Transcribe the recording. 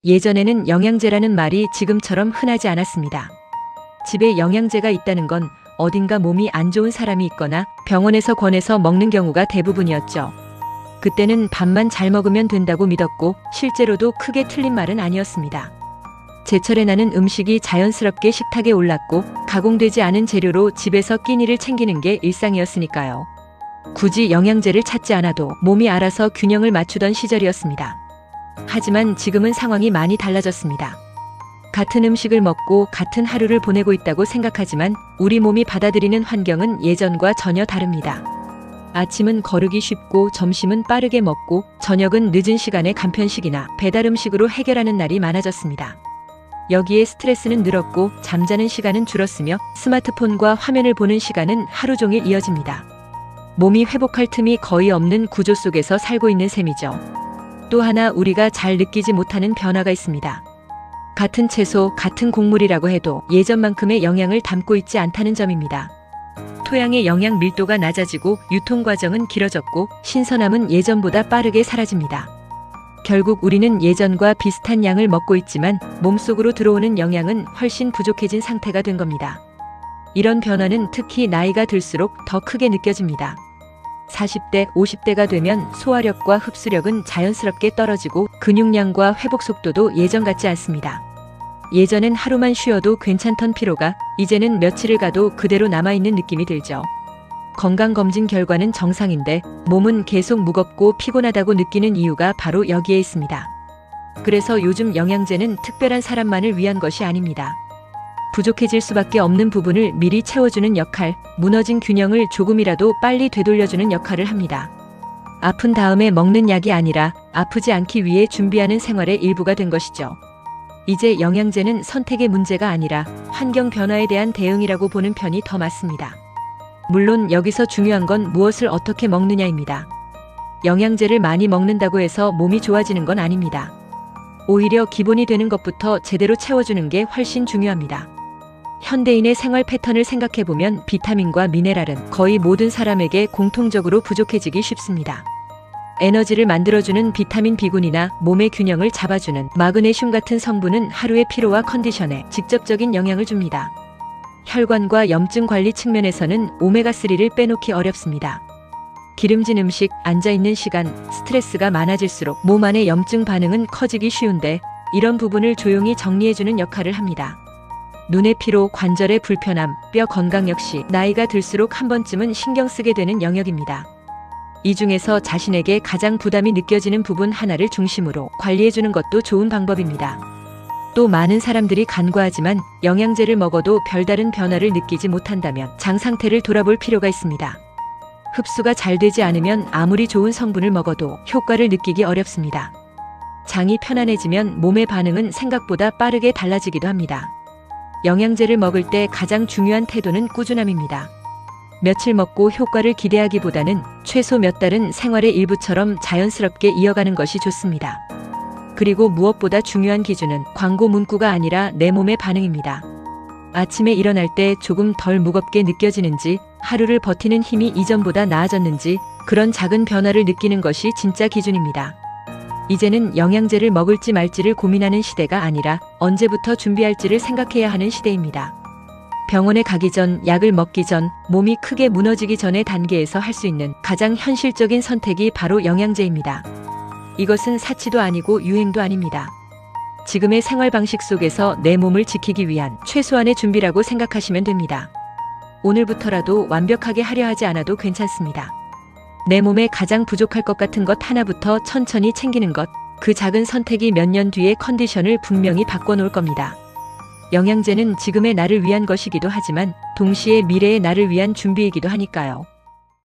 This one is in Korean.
예전에는 영양제라는 말이 지금처럼 흔하지 않았습니다. 집에 영양제가 있다는 건 어딘가 몸이 안 좋은 사람이 있거나 병원에서 권해서 먹는 경우가 대부분이었죠. 그때는 밥만 잘 먹으면 된다고 믿었고 실제로도 크게 틀린 말은 아니었습니다. 제철에 나는 음식이 자연스럽게 식탁에 올랐고 가공되지 않은 재료로 집에서 끼니를 챙기는 게 일상이었으니까요. 굳이 영양제를 찾지 않아도 몸이 알아서 균형을 맞추던 시절이었습니다. 하지만 지금은 상황이 많이 달라졌습니다. 같은 음식을 먹고 같은 하루를 보내고 있다고 생각하지만 우리 몸이 받아들이는 환경은 예전과 전혀 다릅니다. 아침은 거르기 쉽고 점심은 빠르게 먹고 저녁은 늦은 시간에 간편식이나 배달 음식으로 해결하는 날이 많아졌습니다. 여기에 스트레스는 늘었고 잠자는 시간은 줄었으며 스마트폰과 화면을 보는 시간은 하루 종일 이어집니다. 몸이 회복할 틈이 거의 없는 구조 속에서 살고 있는 셈이죠. 또 하나 우리가 잘 느끼지 못하는 변화가 있습니다. 같은 채소, 같은 곡물이라고 해도 예전만큼의 영양을 담고 있지 않다는 점입니다. 토양의 영양 밀도가 낮아지고 유통 과정은 길어졌고 신선함은 예전보다 빠르게 사라집니다. 결국 우리는 예전과 비슷한 양을 먹고 있지만 몸속으로 들어오는 영양은 훨씬 부족해진 상태가 된 겁니다. 이런 변화는 특히 나이가 들수록 더 크게 느껴집니다. 40대, 50대가 되면 소화력과 흡수력은 자연스럽게 떨어지고 근육량과 회복 속도도 예전 같지 않습니다. 예전엔 하루만 쉬어도 괜찮던 피로가 이제는 며칠을 가도 그대로 남아있는 느낌이 들죠. 건강검진 결과는 정상인데 몸은 계속 무겁고 피곤하다고 느끼는 이유가 바로 여기에 있습니다. 그래서 요즘 영양제는 특별한 사람만을 위한 것이 아닙니다. 부족해질 수밖에 없는 부분을 미리 채워주는 역할, 무너진 균형을 조금이라도 빨리 되돌려주는 역할을 합니다. 아픈 다음에 먹는 약이 아니라 아프지 않기 위해 준비하는 생활의 일부가 된 것이죠. 이제 영양제는 선택의 문제가 아니라 환경 변화에 대한 대응이라고 보는 편이 더 맞습니다. 물론 여기서 중요한 건 무엇을 어떻게 먹느냐입니다. 영양제를 많이 먹는다고 해서 몸이 좋아지는 건 아닙니다. 오히려 기본이 되는 것부터 제대로 채워주는 게 훨씬 중요합니다. 현대인의 생활 패턴을 생각해보면 비타민과 미네랄은 거의 모든 사람에게 공통적으로 부족해지기 쉽습니다. 에너지를 만들어주는 비타민 B군이나 몸의 균형을 잡아주는 마그네슘 같은 성분은 하루의 피로와 컨디션에 직접적인 영향을 줍니다. 혈관과 염증 관리 측면에서는 오메가3를 빼놓기 어렵습니다. 기름진 음식, 앉아있는 시간, 스트레스가 많아질수록 몸 안의 염증 반응은 커지기 쉬운데 이런 부분을 조용히 정리해주는 역할을 합니다. 눈의 피로, 관절의 불편함, 뼈 건강 역시 나이가 들수록 한 번쯤은 신경 쓰게 되는 영역입니다. 이 중에서 자신에게 가장 부담이 느껴지는 부분 하나를 중심으로 관리해주는 것도 좋은 방법입니다. 또 많은 사람들이 간과하지만 영양제를 먹어도 별다른 변화를 느끼지 못한다면 장 상태를 돌아볼 필요가 있습니다. 흡수가 잘 되지 않으면 아무리 좋은 성분을 먹어도 효과를 느끼기 어렵습니다. 장이 편안해지면 몸의 반응은 생각보다 빠르게 달라지기도 합니다. 영양제를 먹을 때 가장 중요한 태도는 꾸준함입니다. 며칠 먹고 효과를 기대하기보다는 최소 몇 달은 생활의 일부처럼 자연스럽게 이어가는 것이 좋습니다. 그리고 무엇보다 중요한 기준은 광고 문구가 아니라 내 몸의 반응입니다. 아침에 일어날 때 조금 덜 무겁게 느껴지는지, 하루를 버티는 힘이 이전보다 나아졌는지 그런 작은 변화를 느끼는 것이 진짜 기준입니다. 이제는 영양제를 먹을지 말지를 고민하는 시대가 아니라 언제부터 준비할지를 생각해야 하는 시대입니다. 병원에 가기 전, 약을 먹기 전, 몸이 크게 무너지기 전의 단계에서 할 수 있는 가장 현실적인 선택이 바로 영양제입니다. 이것은 사치도 아니고 유행도 아닙니다. 지금의 생활 방식 속에서 내 몸을 지키기 위한 최소한의 준비라고 생각하시면 됩니다. 오늘부터라도 완벽하게 하려 하지 않아도 괜찮습니다. 내 몸에 가장 부족할 것 같은 것 하나부터 천천히 챙기는 것, 그 작은 선택이 몇 년 뒤의 컨디션을 분명히 바꿔놓을 겁니다. 영양제는 지금의 나를 위한 것이기도 하지만 동시에 미래의 나를 위한 준비이기도 하니까요.